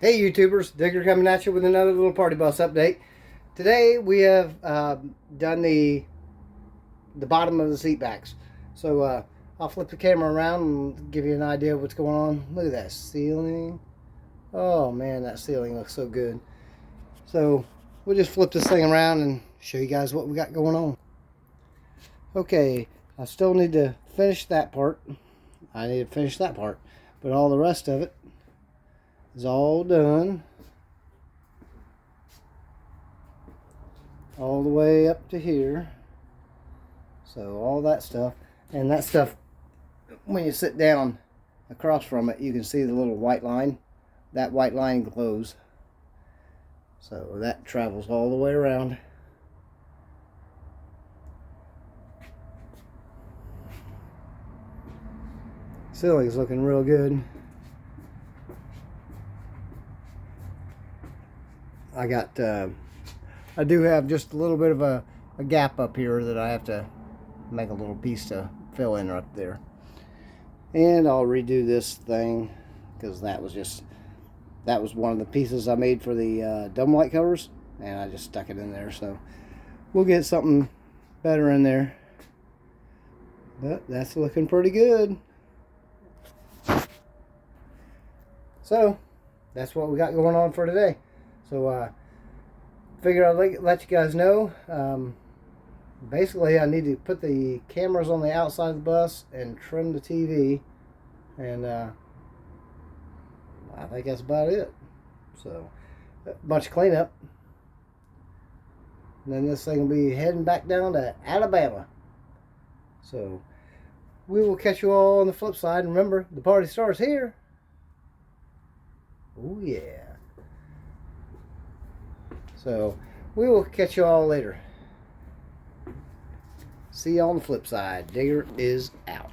Hey YouTubers, Digger coming at you with another little party bus update. Today we have done the bottom of the seat backs. So I'll flip the camera around and give you an idea of what's going on. Look at that ceiling. Oh man, that ceiling looks so good. So we'll just flip this thing around and show you guys what we got going on. Okay, I still need to finish that part. But all the rest of it is all done. All the way up to here. So all that stuff. And that stuff, when you sit down across from it, you can see the little white line. That white line glows. So that travels all the way around. Ceiling's looking real good. I do have just a little bit of a gap up here that I have to make a little piece to fill in right there. And I'll redo this thing because that was one of the pieces I made for the dome light covers, and I just stuck it in there. So we'll get something better in there. But that's looking pretty good. So that's what we got going on for today. So figure I'd let you guys know. Basically, I need to put the cameras on the outside of the bus and trim the TV, and I think that's about it. So a bunch of cleanup, and then this thing will be heading back down to Alabama. So we will catch you all on the flip side. Remember, the party starts here. Oh yeah. So we will catch you all later. See you on the flip side. Digger is out.